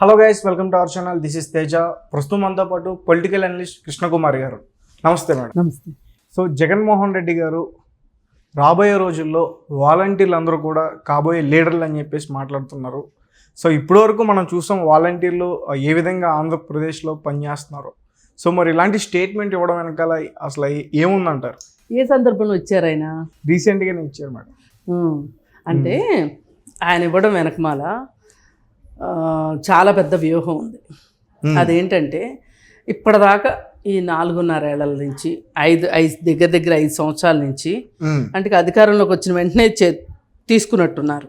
Hello guys, welcome to our channel. This is Teja. ప్రస్తుతం మనతో పాటు పొలిటికల్ అనలిస్ట్ కృష్ణకుమారి గారు. నమస్తే మేడం. నమస్తే. సో జగన్మోహన్ రెడ్డి గారు రాబోయే రోజుల్లో వాలంటీర్లు అందరూ కూడా కాబోయే లీడర్లు అని చెప్పేసి మాట్లాడుతున్నారు. సో ఇప్పటివరకు మనం చూసాం వాలంటీర్లు ఏ విధంగా ఆంధ్రప్రదేశ్లో పనిచేస్తున్నారు. సో మరి ఇలాంటి స్టేట్మెంట్ ఇవ్వడం వెనకాల అసలు ఏముందంటారు? ఏ సందర్భంలో ఇచ్చారు ఆయన? రీసెంట్గానే ఇచ్చారు మేడం. అంటే ఆయన ఇవ్వడం వెనకమాల చాలా పెద్ద వ్యూహం ఉంది. అదేంటంటే ఇప్పటిదాకా ఈ 4.5 ఏళ్ల నుంచి దగ్గర 5 సంవత్సరాల నుంచి అంటే అధికారంలోకి వచ్చిన వెంటనే తీసుకున్నట్టున్నారు.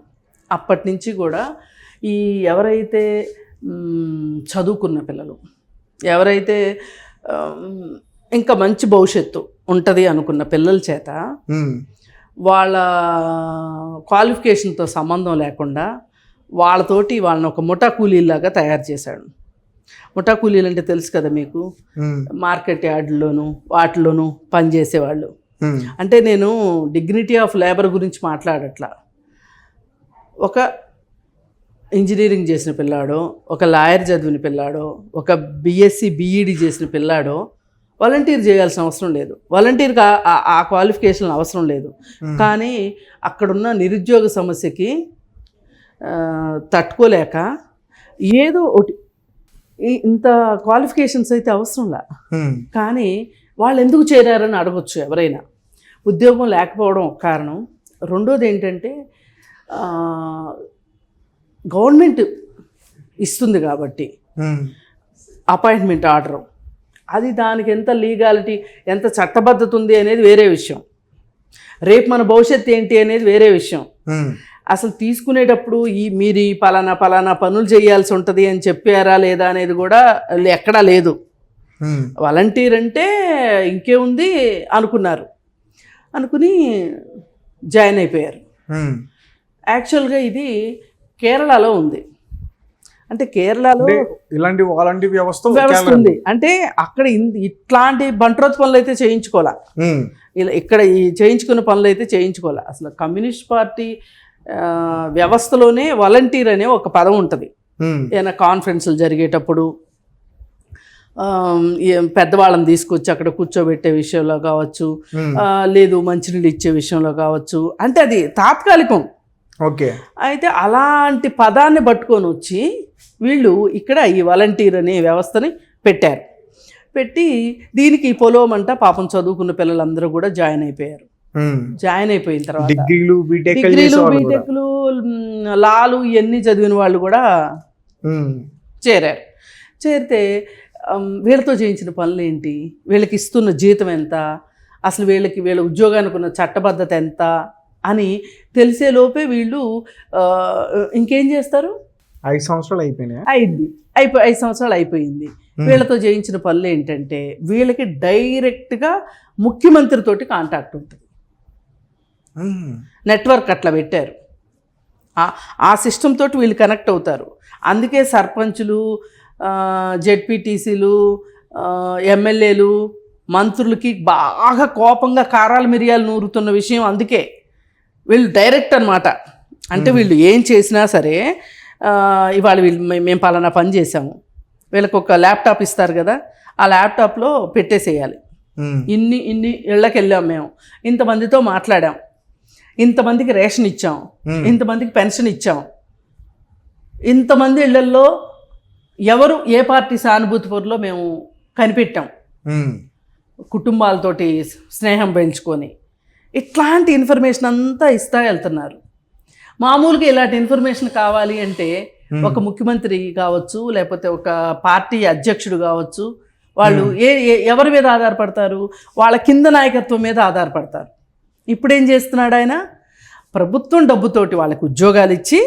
అప్పటి నుంచి కూడా ఈ ఎవరైతే చదువుకున్న పిల్లలు, ఎవరైతే ఇంకా మంచి భవిష్యత్తు ఉంటుంది అనుకున్న పిల్లల చేత వాళ్ళ క్వాలిఫికేషన్తో సంబంధం లేకుండా వాళ్ళతోటి వాళ్ళని ఒక ముఠా కూలీలాగా తయారు చేశాడు. ముఠా కూలీలు అంటే తెలుసు కదా మీకు, మార్కెట్ యార్డుల్లోనూ వాటిలోనూ పనిచేసేవాళ్ళు. అంటే నేను డిగ్నిటీ ఆఫ్ లేబర్ గురించి మాట్లాడట్లా. ఒక ఇంజనీరింగ్ చేసిన పిల్లాడో, ఒక లాయర్ చదివిన పిల్లాడో, ఒక బీఎస్సీ బీఈడీ చేసిన పిల్లాడో వాలంటీర్ చేయాల్సిన అవసరం లేదు. వాలంటీర్కి ఆ క్వాలిఫికేషన్ అవసరం లేదు. కానీ అక్కడున్న నిరుద్యోగ సమస్యకి తట్టుకోలేక ఏదో ఒకటి ఇంత క్వాలిఫికేషన్స్ అయితే అవసరంలా, కానీ వాళ్ళు ఎందుకు చేరారని అడగొచ్చు ఎవరైనా. ఉద్యోగం లేకపోవడం ఒక కారణం. రెండోది ఏంటంటే గవర్నమెంట్ ఇస్తుంది కాబట్టి అపాయింట్మెంట్ ఆర్డర్, అది దానికి ఎంత లీగాలిటీ, ఎంత చట్టబద్ధత ఉంది అనేది వేరే విషయం. రేపు మన భవిష్యత్తు ఏంటి అనేది వేరే విషయం. అసలు తీసుకునేటప్పుడు మీరు ఈ పలానా పనులు చేయాల్సి ఉంటుంది అని చెప్పారా లేదా అనేది కూడా ఎక్కడా లేదు. వాలంటీర్ అంటే ఇంకేముంది అనుకుని జాయిన్ అయిపోయారు. యాక్చువల్గా ఇది కేరళలో ఉంది. అంటే కేరళలో ఇలాంటి వాలంటీర్ వ్యవస్థ ఉంది. అంటే అక్కడ ఇట్లాంటి బంట్రోత్ పనులు అయితే చేయించుకోవాలా, ఇక్కడ ఈ చేయించుకున్న పనులు అయితే చేయించుకోవాలా. అసలు కమ్యూనిస్ట్ పార్టీ వ్యవస్థలోనే వాలంటీర్ అనే ఒక పదం ఉంటుంది. ఏదైనా కాన్ఫరెన్స్లు జరిగేటప్పుడు పెద్దవాళ్ళని తీసుకొచ్చి అక్కడ కూర్చోబెట్టే విషయంలో కావచ్చు, లేదు మంచినీళ్ళు ఇచ్చే విషయంలో కావచ్చు, అంటే అది తాత్కాలికం. ఓకే. అయితే అలాంటి పదాన్ని పట్టుకొని వచ్చి వీళ్ళు ఇక్కడ ఈ వాలంటీర్ అనే వ్యవస్థని పెట్టి దీనికి పొలవమంట పాపం చదువుకున్న పిల్లలందరూ కూడా జాయిన్ అయిపోయారు. జాయిన్ అయిపోయిన తర్వాత డిగ్రీలు బీటెక్లు లాలు ఇవన్నీ చదివిన వాళ్ళు కూడా చేరారు. చేరితే వీళ్ళతో చేయించిన పనులు ఏంటి, వీళ్ళకి ఇస్తున్న జీతం ఎంత, అసలు వీళ్ళ ఉద్యోగానికి ఉన్న చట్టబద్ధత ఎంత అని తెలిసేలోపే వీళ్ళు ఇంకేం చేస్తారు. 5 సంవత్సరాలు అయిపోయినాయి. 5 సంవత్సరాలు అయిపోయింది. వీళ్ళతో చేయించిన పనులు ఏంటంటే వీళ్ళకి డైరెక్ట్గా ముఖ్యమంత్రితోటి కాంటాక్ట్ ఉంటుంది. నెట్వర్క్ అట్లా పెట్టారు. ఆ సిస్టమ్ తోటి వీళ్ళు కనెక్ట్ అవుతారు. అందుకే సర్పంచులు, జెడ్పీటీసీలు, ఎమ్మెల్యేలు, మంత్రులకి బాగా కోపంగా కారాలు మిరియాలు నూరుతున్న విషయం అందుకే. వీళ్ళు డైరెక్ట్ అనమాట. అంటే వీళ్ళు ఏం చేసినా సరే ఇవాళ మేము పలానా పని చేసాము, వీళ్ళకి ఒక ల్యాప్టాప్ ఇస్తారు కదా, ఆ ల్యాప్టాప్లో పెట్టేసేయాలి. ఇన్ని ఇళ్ళకి వెళ్ళాం, మేము ఇంతమందితో మాట్లాడాం, ఇంతమందికి రేషన్ ఇచ్చాం, ఇంతమందికి పెన్షన్ ఇచ్చాం, ఇంతమంది ఇళ్లల్లో ఎవరు ఏ పార్టీ సానుభూతి పొరలో మేము కనిపెట్టాం, కుటుంబాలతోటి స్నేహం పెంచుకొని, ఇట్లాంటి ఇన్ఫర్మేషన్ అంతా ఇస్తా వెళ్తున్నారు. మామూలుగా ఇలాంటి ఇన్ఫర్మేషన్ కావాలి అంటే ఒక ముఖ్యమంత్రి కావచ్చు, లేకపోతే ఒక పార్టీ అధ్యక్షుడు కావచ్చు, వాళ్ళు ఎవరి మీద ఆధారపడతారు? వాళ్ళ కింద నాయకత్వం మీద ఆధారపడతారు. ఇప్పుడేం చేస్తున్నాడు ఆయన? ప్రభుత్వం డబ్బుతోటి వాళ్ళకి ఉద్యోగాలు ఇచ్చి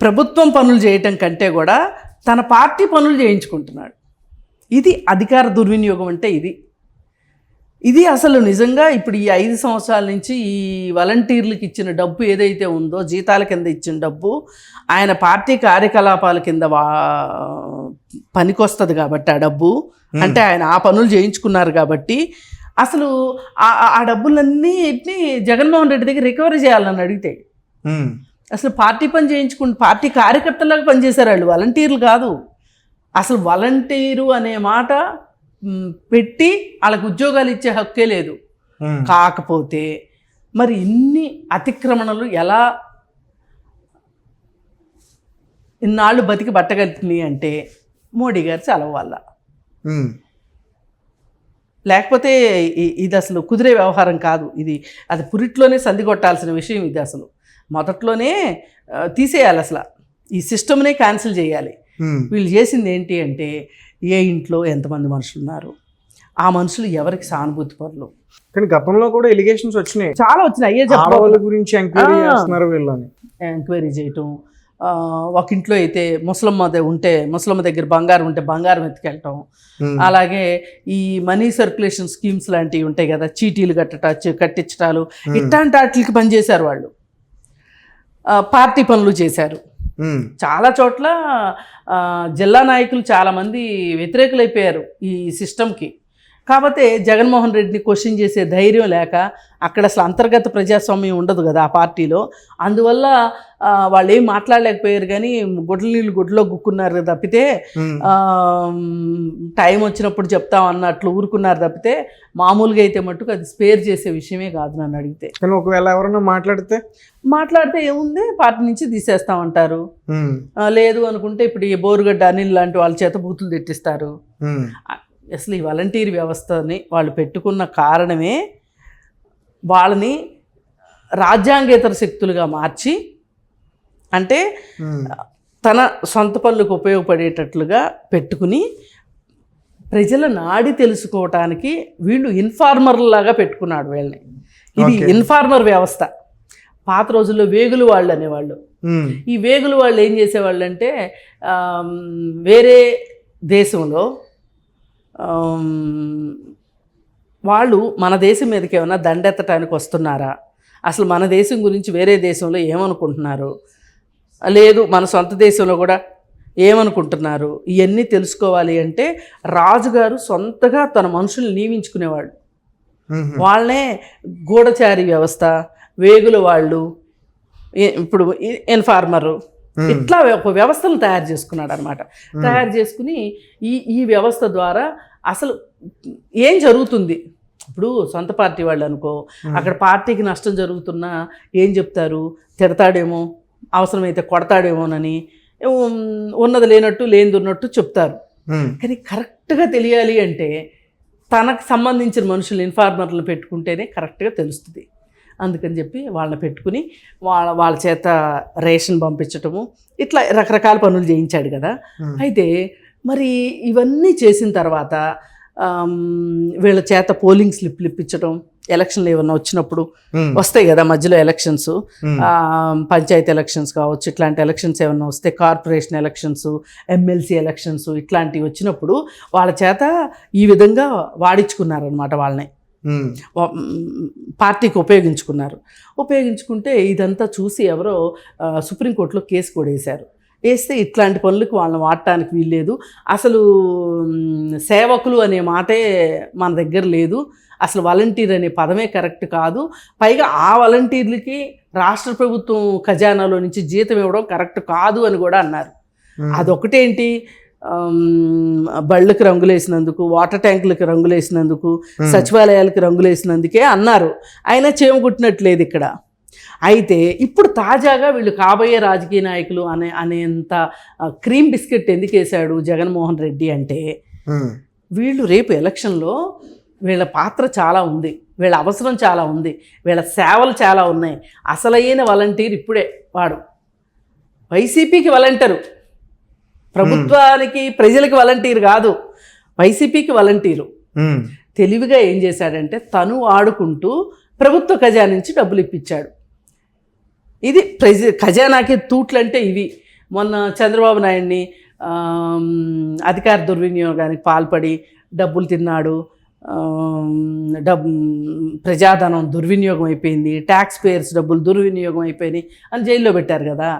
ప్రభుత్వం పనులు చేయటం కంటే కూడా తన పార్టీ పనులు చేయించుకుంటున్నాడు. ఇది అధికార దుర్వినియోగం. అంటే ఇది అసలు నిజంగా ఇప్పుడు ఈ 5 సంవత్సరాల నుంచి ఈ వాలంటీర్లకు ఇచ్చిన డబ్బు ఏదైతే ఉందో, జీతాల కింద ఇచ్చిన డబ్బు ఆయన పార్టీ కార్యకలాపాల కింద పనికొస్తుంది కాబట్టి ఆ డబ్బు, అంటే ఆయన ఆ పనులు చేయించుకున్నారు కాబట్టి అసలు ఆ డబ్బులన్నీ జగన్మోహన్ రెడ్డి దగ్గర రికవరీ చేయాలని అడిగితే అసలు పార్టీ పని చేయించుకుంటే పార్టీ కార్యకర్తలాగా పనిచేశారు వాళ్ళు, వాలంటీర్లు కాదు. అసలు వాలంటీరు అనే మాట పెట్టి వాళ్ళకి ఉద్యోగాలు ఇచ్చే హక్కే లేదు. కాకపోతే మరి ఇన్ని అతిక్రమణలు ఎలా ఇన్నాళ్ళు బతికి బట్టగలిగినాయి అంటే మోడీ గారి చలవ వల్ల. లేకపోతే ఇది అసలు కుదిరే వ్యవహారం కాదు. ఇది అది పురిట్లోనే సంధి కొట్టాల్సిన విషయం. ఇది అసలు మొదట్లోనే తీసేయాలి, అసలు ఈ సిస్టమ్నే క్యాన్సిల్ చేయాలి. వీళ్ళు చేసింది ఏంటి అంటే, ఏ ఇంట్లో ఎంతమంది మనుషులు ఉన్నారు, ఆ మనుషులు ఎవరికి సానుభూతి పరులు. కానీ గతంలో కూడా ఎలిగేషన్స్ వచ్చినాయి, చాలా వచ్చినాయి. అయ్యే వాళ్ళ గురించి ఎంక్వైరీ చేస్తున్నారు వీళ్ళని. ఎంక్వైరీ చేయటం, ఒక ఇంట్లో అయితే ముసలమ్మ ఉంటే ముసలమ్మ దగ్గర బంగారం ఉంటే బంగారం ఎత్తుకెళ్ళటం, అలాగే ఈ మనీ సర్క్యులేషన్ స్కీమ్స్ లాంటివి ఉంటాయి కదా, చీటీలు కట్టించటాలు, ఇట్లాంటి వాటికి పనిచేశారు వాళ్ళు. పార్టీ పనులు చేశారు. చాలా చోట్ల జిల్లా నాయకులు చాలామంది వ్యతిరేకులైపోయారు ఈ సిస్టమ్కి. కాకపోతే జగన్మోహన్ రెడ్డిని క్వశ్చన్ చేసే ధైర్యం లేక, అక్కడ అసలు అంతర్గత ప్రజాస్వామ్యం ఉండదు కదా ఆ పార్టీలో, అందువల్ల వాళ్ళు ఏం మాట్లాడలేకపోయారు. కానీ గుడ్ల నీళ్ళు గుడ్లో గుక్కున్నారు తప్పితే, టైం వచ్చినప్పుడు చెప్తాం అన్నట్లు ఊరుకున్నారు తప్పితే, మామూలుగా అయితే మట్టుకు అది స్పేర్ చేసే విషయమే కాదు నన్ను అడిగితే. కానీ ఒకవేళ ఎవరైనా మాట్లాడితే ఏముంది, పార్టీ నుంచి తీసేస్తామంటారు. లేదు అనుకుంటే ఇప్పుడు ఈ బోరుగడ్డ అనిల్ లాంటి వాళ్ళ చేత బూతులు తిట్టిస్తారు. అసలు ఈ వాలంటీర్ వ్యవస్థని వాళ్ళు పెట్టుకున్న కారణమే వాళ్ళని రాజ్యాంగేతర శక్తులుగా మార్చి, అంటే తన సొంత పనులకు ఉపయోగపడేటట్లుగా పెట్టుకుని ప్రజల నాడి తెలుసుకోవటానికి వీళ్ళు ఇన్ఫార్మర్లాగా పెట్టుకున్నాడు వీళ్ళని. ఇది ఇన్ఫార్మర్ వ్యవస్థ. పాత రోజుల్లో వేగులు వాళ్ళు అనేవాళ్ళు. ఈ వేగులు వాళ్ళు ఏం చేసేవాళ్ళు అంటే, వేరే దేశంలో వాళ్ళు మన దేశం మీదకి ఏమైనా దండెత్తడానికి వస్తున్నారా, అసలు మన దేశం గురించి వేరే దేశంలో ఏమనుకుంటున్నారు, లేదు మన సొంత దేశంలో కూడా ఏమనుకుంటున్నారు, ఇవన్నీ తెలుసుకోవాలి అంటే రాజుగారు సొంతగా తన మనుషుల్ని నియమించుకునేవాళ్ళు. వాళ్ళనే గూఢచారి వ్యవస్థ, వేగుల వాళ్ళు, ఇప్పుడు ఇన్ఫార్మరు, ఇట్లా ఒక వ్యవస్థను తయారు చేసుకున్నాడు అనమాట. తయారు చేసుకుని ఈ వ్యవస్థ ద్వారా అసలు ఏం జరుగుతుంది, ఇప్పుడు సొంత పార్టీ వాళ్ళు అనుకో, అక్కడ పార్టీకి నష్టం జరుగుతున్నా ఏం చెప్తారు, తిడతాడేమో, అవసరమైతే కొడతాడేమోనని, ఉన్నది లేనట్టు లేనిది ఉన్నట్టు చెప్తారు. కానీ కరెక్ట్గా తెలియాలి అంటే తనకు సంబంధించిన మనుషులు ఇన్ఫార్మర్లను పెట్టుకుంటేనే కరెక్ట్గా తెలుస్తుంది. అందుకని చెప్పి వాళ్ళని పెట్టుకుని వాళ్ళ చేత రేషన్ పంపించటము, ఇట్లా రకరకాల పనులు చేయించాడు కదా. అయితే మరి ఇవన్నీ చేసిన తర్వాత వీళ్ళ చేత పోలింగ్ స్లిప్లు ఇప్పించడం, ఎలక్షన్లు ఏమన్నా వచ్చినప్పుడు వస్తాయి కదా మధ్యలో ఎలక్షన్స్, పంచాయతీ ఎలక్షన్స్ కావచ్చు, ఇట్లాంటి ఎలక్షన్స్ ఏమన్నా వస్తే, కార్పొరేషన్ ఎలక్షన్స్, ఎమ్మెల్సీ ఎలక్షన్స్ ఇట్లాంటివి వచ్చినప్పుడు వాళ్ళ చేత ఈ విధంగా వాడించుకున్నారనమాట. వాళ్ళని పార్టీకి ఉపయోగించుకుంటే ఇదంతా చూసి ఎవరో సుప్రీంకోర్టులో కేసు కూడా వేస్తే ఇట్లాంటి పనులకు వాళ్ళని వాడటానికి వీల్లేదు, అసలు సేవకులు అనే మాటే మన దగ్గర లేదు, అసలు వాలంటీర్ అనే పదమే కరెక్ట్ కాదు, పైగా ఆ వాలంటీర్లకి రాష్ట్ర ప్రభుత్వం ఖజానాలో నుంచి జీతం ఇవ్వడం కరెక్ట్ కాదు అని కూడా అన్నారు. అదొకటేంటి, బళ్ళకి రంగులేసినందుకు, వాటర్ ట్యాంకులకి రంగులేసినందుకు, సచివాలయాలకి రంగులేసినందుకే అన్నారు. అయినా చేమకుట్టినట్లేదు ఇక్కడ. అయితే ఇప్పుడు తాజాగా వీళ్ళు కాబోయే రాజకీయ నాయకులు అనేంత క్రీమ్ బిస్కెట్ ఎందుకు వేశాడు జగన్మోహన్ రెడ్డి అంటే, వీళ్ళు రేపు ఎలక్షన్లో వీళ్ళ పాత్ర చాలా ఉంది, వీళ్ళ అవసరం చాలా ఉంది, వీళ్ళ సేవలు చాలా ఉన్నాయి. అసలైన వాలంటీర్ ఇప్పుడే వాడు. వైసీపీకి వాలంటీరు, ప్రభుత్వానికి ప్రజలకి వాలంటీర్ కాదు, వైసీపీకి వాలంటీరు. తెలివిగా ఏం చేశాడంటే తను ఆడుకుంటూ ప్రభుత్వ ఖజానా నుంచి డబ్బులు ఇప్పించాడు. ఇది ఖజానాకి తూట్లంటే ఇవి. మొన్న చంద్రబాబు నాయుడిని అధికార దుర్వినియోగానికి పాల్పడి డబ్బులు తిన్నాడు, ప్రజాధనం దుర్వినియోగం అయిపోయింది, ట్యాక్స్ పేయర్స్ డబ్బులు దుర్వినియోగం అయిపోయినాయి అని జైల్లో పెట్టారు కదా.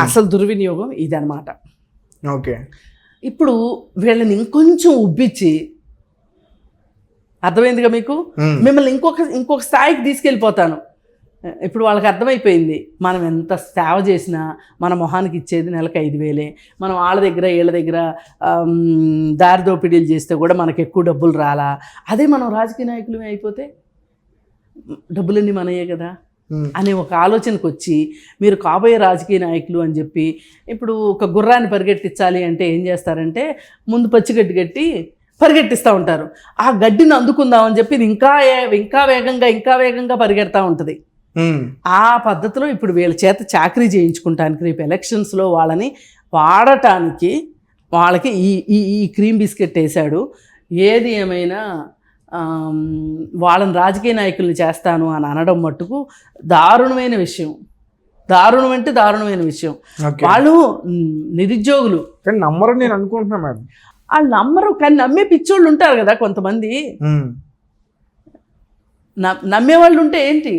అసలు దుర్వినియోగం ఇదనమాట. ఓకే, ఇప్పుడు వీళ్ళని ఇంకొంచెం ఉబ్బించి, అర్థమైందిగా మీకు, మిమ్మల్ని ఇంకొక స్థాయికి తీసుకెళ్ళిపోతాను, ఇప్పుడు వాళ్ళకి అర్థమైపోయింది మనం ఎంత సేవ చేసినా మన మొహానికి ఇచ్చేది నెలకు 5,000. మనం వాళ్ళ దగ్గర వీళ్ళ దగ్గర దారి దోపిడీలు చేస్తే కూడా మనకు ఎక్కువ డబ్బులు రాలా. అదే మనం రాజకీయ నాయకులమే అయిపోతే డబ్బులన్నీ మనయే కదా అనే ఒక ఆలోచనకు వచ్చి మీరు కాబోయే రాజకీయ నాయకులు అని చెప్పి ఇప్పుడు ఒక గుర్రాన్ని పరిగెట్టించాలి అంటే ఏం చేస్తారంటే ముందు పచ్చిగడ్డి కట్టి పరిగెట్టిస్తూ ఉంటారు. ఆ గడ్డిని అందుకుందామని చెప్పి ఇది ఇంకా వేగంగా పరిగెడతా ఉంటుంది. ఆ పద్ధతిలో ఇప్పుడు వీళ్ళ చేత చాకరీ చేయించుకుంటానికి రేపు ఎలక్షన్స్లో వాళ్ళని వాడటానికి వాళ్ళకి ఈ క్రీమ్ బిస్కెట్ వేశాడు. ఏది ఏమైనా వాళ్ళని రాజకీయ నాయకుల్ని చేస్తాను అని అనడం మట్టుకు దారుణమైన విషయం. దారుణమైన విషయం. వాళ్ళు నిరుద్యోగులు కానీ నమ్మరు నేను అనుకుంటున్నా మేడం. వాళ్ళు నమ్మరు, కానీ నమ్మే పిచ్చోళ్ళు ఉంటారు కదా కొంతమంది. నమ్మేవాళ్ళు ఉంటే ఏంటి,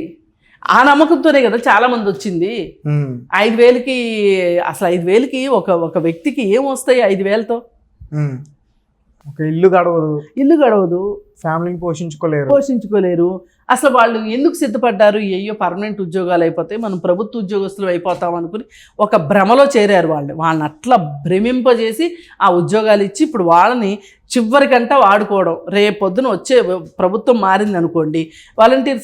ఆ నమ్మకంతోనే కదా చాలామంది వచ్చింది. 5,000కి అసలు 5,000కి ఒక వ్యక్తికి ఏం వస్తాయి 5,000తో? ఒక ఇల్లు గడవదు, ఫ్యామిలీని పోషించుకోలేరు. అసలు వాళ్ళు ఎందుకు సిద్ధపడ్డారు? అయ్యో పర్మనెంట్ ఉద్యోగాలు అయిపోతాయి, మనం ప్రభుత్వ ఉద్యోగస్తులు అయిపోతాం అనుకుని ఒక భ్రమలో చేరారు. వాళ్ళని అట్లా భ్రమింపజేసి ఆ ఉద్యోగాలు ఇచ్చి ఇప్పుడు వాళ్ళని చివరికంట వాడుకోవడం. రేపొద్దున వచ్చే ప్రభుత్వం మారింది అనుకోండి, వాలంటీర్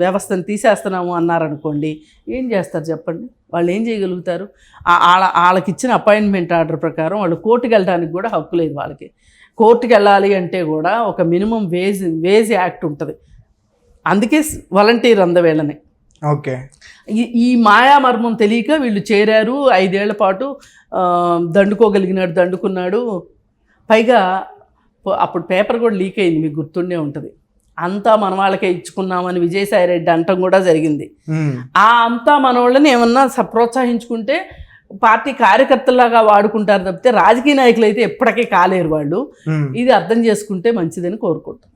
వ్యవస్థను తీసేస్తున్నాము అన్నారనుకోండి, ఏం చేస్తారు చెప్పండి? వాళ్ళు ఏం చేయగలుగుతారు? వాళ్ళకి ఇచ్చిన అపాయింట్మెంట్ ఆర్డర్ ప్రకారం వాళ్ళు కోర్టుకు వెళ్ళడానికి కూడా హక్కు లేదు వాళ్ళకి. కోర్టుకు వెళ్ళాలి అంటే కూడా ఒక మినిమం వేజ్ యాక్ట్ ఉంటుంది. అందుకే వాలంటీర్ అందవేళని. ఓకే, ఈ మాయామర్మం తెలియక వీళ్ళు చేరారు. 5 ఏళ్ల పాటు దండుకున్నాడు. పైగా అప్పుడు పేపర్ కూడా లీక్ అయింది, మీకు గుర్తుండే ఉంటుంది. అంతా మన వాళ్ళకే ఇచ్చుకున్నామని విజయసాయి రెడ్డి అంటం కూడా జరిగింది. అంతా మన వాళ్ళని ఏమన్నా ప్రోత్సహించుకుంటే పార్టీ కార్యకర్తలాగా వాడుకుంటారు తప్పితే రాజకీయ నాయకులు అయితే ఎప్పటికీ కాలేరు వాళ్ళు. ఇది అర్థం చేసుకుంటే మంచిదని కోరుకుంటాం.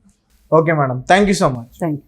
Okay madam, thank you so much. Thank you.